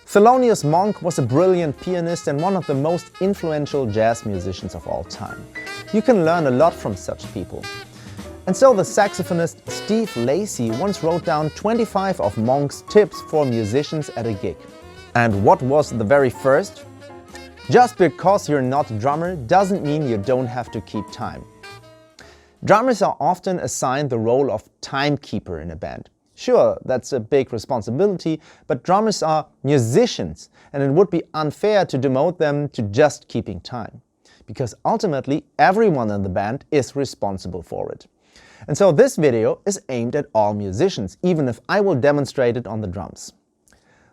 Thelonious Monk was a brilliant pianist and one of the most influential jazz musicians of all time. You can learn a lot from such people. And so the saxophonist Steve Lacy once wrote down 25 of Monk's tips for musicians at a gig. And what was the very first? Just because you're not a drummer doesn't mean you don't have to keep time. Drummers are often assigned the role of timekeeper in a band. Sure, that's a big responsibility, but drummers are musicians, and it would be unfair to demote them to just keeping time. Because ultimately, everyone in the band is responsible for it. And so this video is aimed at all musicians, even if I will demonstrate it on the drums.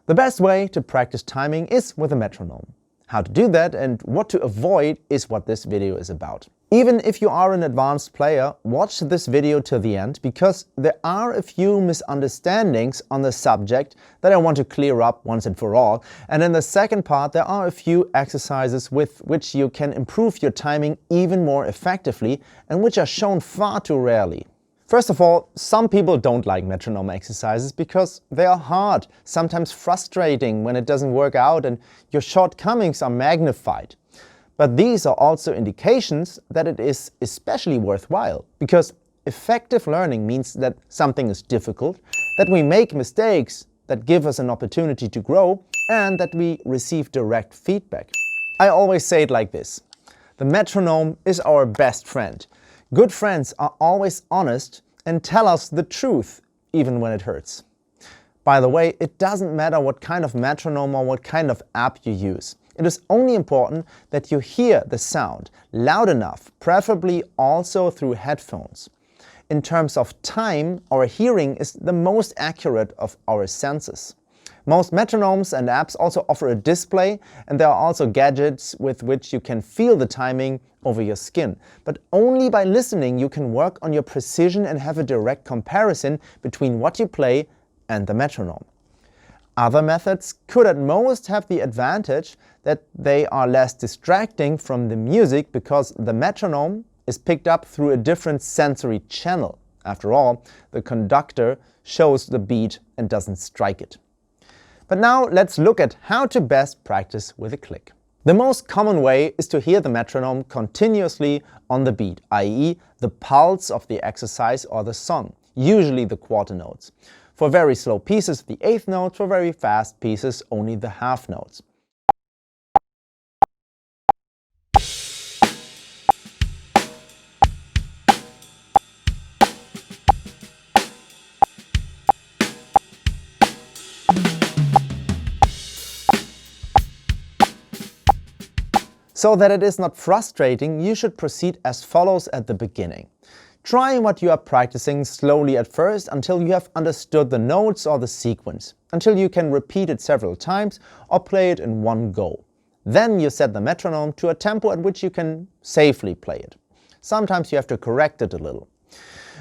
The best way to practice timing is with a metronome. How to do that and what to avoid is what this video is about. Even if you are an advanced player, watch this video till the end, because there are a few misunderstandings on the subject that I want to clear up once and for all. And in the second part, there are a few exercises with which you can improve your timing even more effectively and which are shown far too rarely. First of all, some people don't like metronome exercises because they are hard, sometimes frustrating when it doesn't work out and your shortcomings are magnified. But these are also indications that it is especially worthwhile, because effective learning means that something is difficult, that we make mistakes that give us an opportunity to grow, and that we receive direct feedback. I always say it like this: the metronome is our best friend. Good friends are always honest and tell us the truth, even when it hurts. By the way, it doesn't matter what kind of metronome or what kind of app you use. It is only important that you hear the sound loud enough, preferably also through headphones. In terms of time, our hearing is the most accurate of our senses. Most metronomes and apps also offer a display, and there are also gadgets with which you can feel the timing over your skin. But only by listening you can work on your precision and have a direct comparison between what you play and the metronome. Other methods could at most have the advantage that they are less distracting from the music, because the metronome is picked up through a different sensory channel. After all, the conductor shows the beat and doesn't strike it. But now let's look at how to best practice with a click. The most common way is to hear the metronome continuously on the beat, i.e. the pulse of the exercise or the song, usually the quarter notes. For very slow pieces, the eighth notes; for very fast pieces, only the half notes. So that it is not frustrating, you should proceed as follows at the beginning. Try what you are practicing slowly at first until you have understood the notes or the sequence, until you can repeat it several times or play it in one go. Then you set the metronome to a tempo at which you can safely play it. Sometimes you have to correct it a little.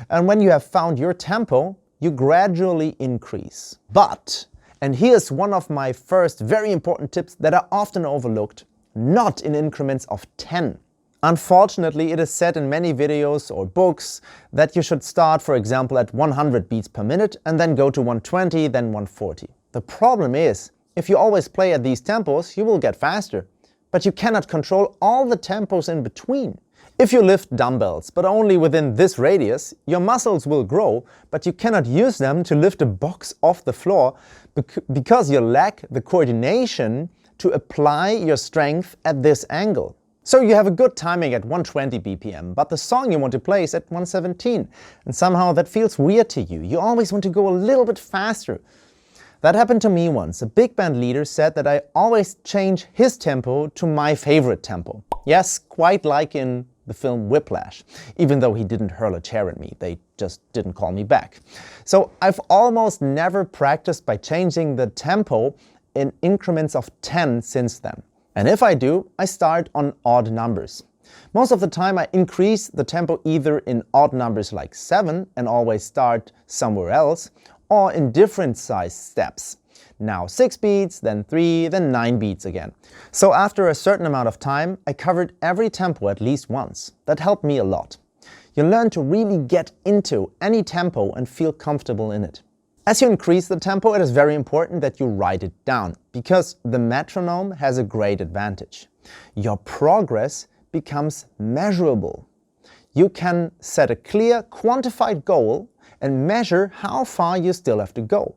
And when you have found your tempo, you gradually increase. But, and here's one of my first very important tips that are often overlooked, not in increments of 10. Unfortunately, it is said in many videos or books that you should start, for example, at 100 beats per minute and then go to 120, then 140. The problem is, if you always play at these tempos, you will get faster. But you cannot control all the tempos in between. If you lift dumbbells, but only within this radius, your muscles will grow, but you cannot use them to lift a box off the floor because you lack the coordination to apply your strength at this angle. So you have a good timing at 120 BPM, but the song you want to play is at 117, and somehow that feels weird to you. You always want to go a little bit faster. That happened to me once. A big band leader said that I always change his tempo to my favorite tempo. Yes, quite like in the film Whiplash, even though he didn't hurl a chair at me. They just didn't call me back. So I've almost never practiced by changing the tempo in increments of 10 since then. And if I do, I start on odd numbers. Most of the time I increase the tempo either in odd numbers like 7 and always start somewhere else, or in different size steps. Now 6 beats, then 3, then 9 beats again. So after a certain amount of time, I covered every tempo at least once. That helped me a lot. You learn to really get into any tempo and feel comfortable in it. As you increase the tempo, it is very important that you write it down, because the metronome has a great advantage. Your progress becomes measurable. You can set a clear, quantified goal and measure how far you still have to go.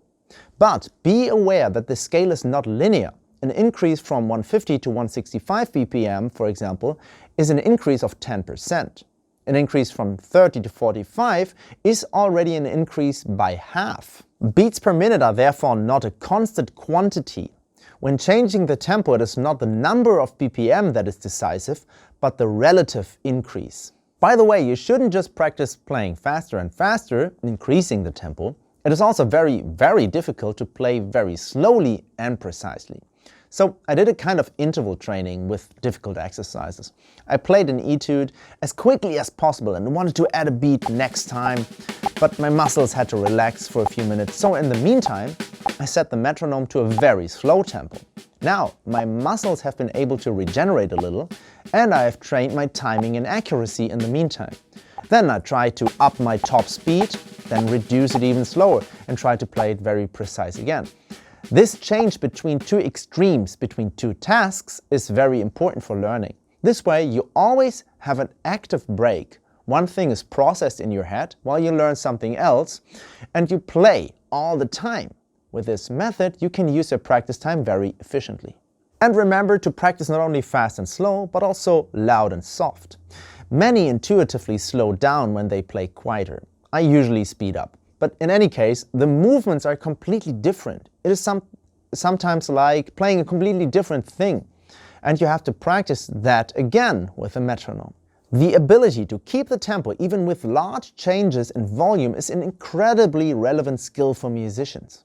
But be aware that the scale is not linear. An increase from 150 to 165 BPM, for example, is an increase of 10%. An increase from 30 to 45 is already an increase by half. Beats per minute are therefore not a constant quantity. When changing the tempo, it is not the number of BPM that is decisive, but the relative increase. By the way, you shouldn't just practice playing faster and faster, increasing the tempo. It is also very, very difficult to play very slowly and precisely. So I did a kind of interval training with difficult exercises. I played an etude as quickly as possible and wanted to add a beat next time, but my muscles had to relax for a few minutes. So in the meantime, I set the metronome to a very slow tempo. Now my muscles have been able to regenerate a little, and I have trained my timing and accuracy in the meantime. Then I tried to up my top speed, then reduce it even slower and try to play it very precise again. This change between two extremes, between two tasks, is very important for learning. This way you always have an active break. One thing is processed in your head while you learn something else, and you play all the time. With this method you can use your practice time very efficiently. And remember to practice not only fast and slow, but also loud and soft. Many intuitively slow down when they play quieter. I usually speed up. But in any case, the movements are completely different. It is sometimes like playing a completely different thing. And you have to practice that again with a metronome. The ability to keep the tempo even with large changes in volume is an incredibly relevant skill for musicians.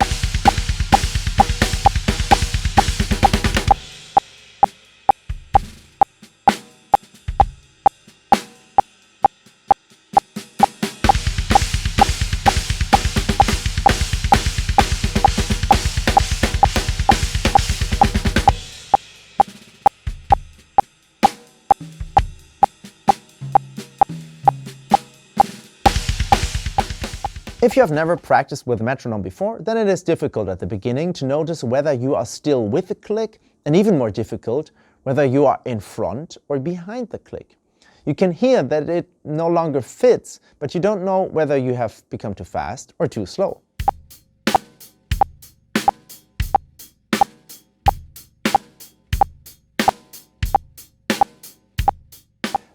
If you have never practiced with metronome before, then it is difficult at the beginning to notice whether you are still with the click, and even more difficult, whether you are in front or behind the click. You can hear that it no longer fits, but you don't know whether you have become too fast or too slow.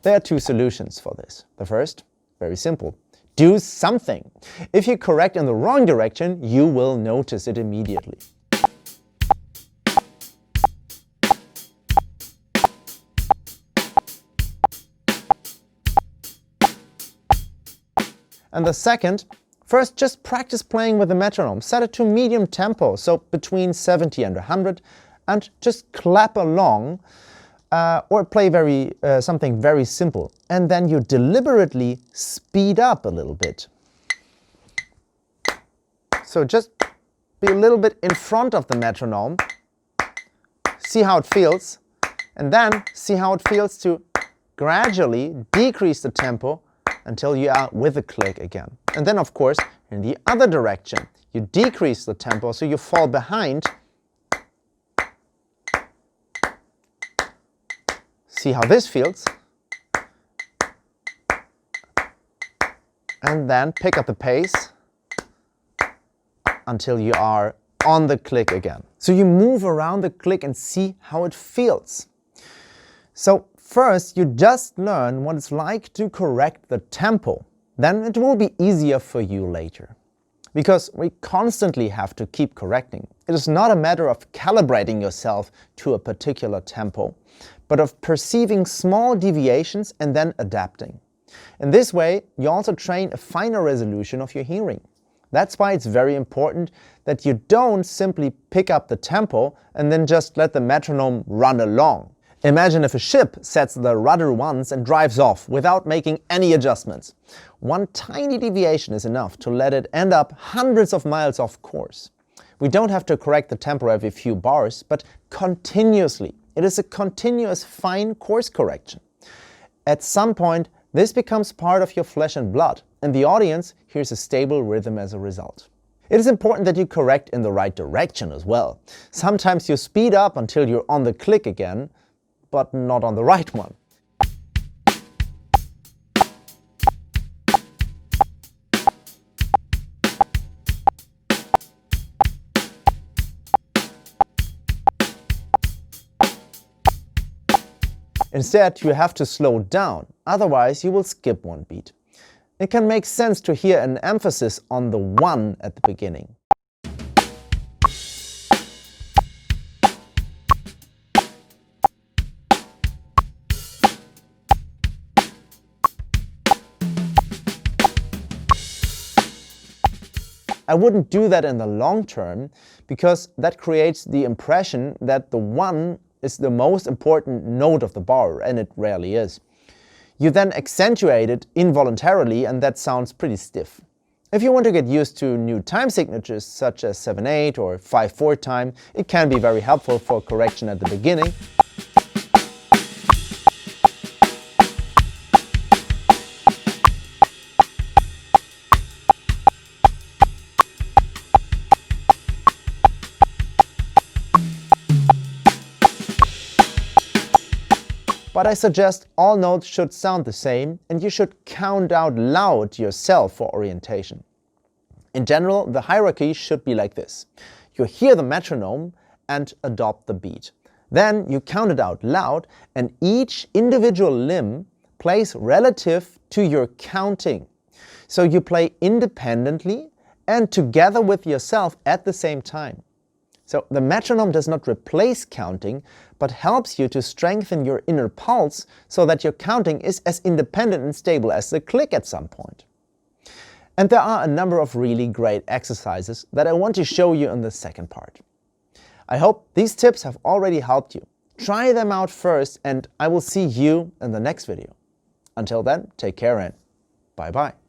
There are two solutions for this. The first, very simple. Do something. If you correct in the wrong direction, you will notice it immediately. And the second, first just practice playing with the metronome. Set it to medium tempo, so between 70 and 100, and just clap along. Or play something very simple, and then you deliberately speed up a little bit. So just be a little bit in front of the metronome, see how it feels, and then see how it feels to gradually decrease the tempo until you are with the click again. And then of course in the other direction, you decrease the tempo so you fall behind. See how this feels, and then pick up the pace until you are on the click again. So you move around the click and see how it feels. So first you just learn what it's like to correct the tempo. Then it will be easier for you later. Because we constantly have to keep correcting. It is not a matter of calibrating yourself to a particular tempo, but of perceiving small deviations and then adapting. In this way, you also train a finer resolution of your hearing. That's why it's very important that you don't simply pick up the tempo and then just let the metronome run along. Imagine if a ship sets the rudder once and drives off without making any adjustments. One tiny deviation is enough to let it end up hundreds of miles off course. We don't have to correct the tempo every few bars, but continuously. It is a continuous fine course correction. At some point, this becomes part of your flesh and blood, and the audience hears a stable rhythm as a result. It is important that you correct in the right direction as well. Sometimes you speed up until you're on the click again, but not on the right one. Instead, you have to slow down, otherwise you will skip one beat. It can make sense to hear an emphasis on the one at the beginning. I wouldn't do that in the long term, because that creates the impression that the one is the most important note of the bar, and it rarely is. You then accentuate it involuntarily, and that sounds pretty stiff. If you want to get used to new time signatures such as 7/8 or 5/4 time, it can be very helpful for correction at the beginning. But I suggest all notes should sound the same, and you should count out loud yourself for orientation. In general, the hierarchy should be like this. You hear the metronome and adopt the beat. Then you count it out loud, and each individual limb plays relative to your counting. So you play independently and together with yourself at the same time. So the metronome does not replace counting, but helps you to strengthen your inner pulse so that your counting is as independent and stable as the click at some point. And there are a number of really great exercises that I want to show you in the second part. I hope these tips have already helped you. Try them out first, and I will see you in the next video. Until then, take care and bye-bye.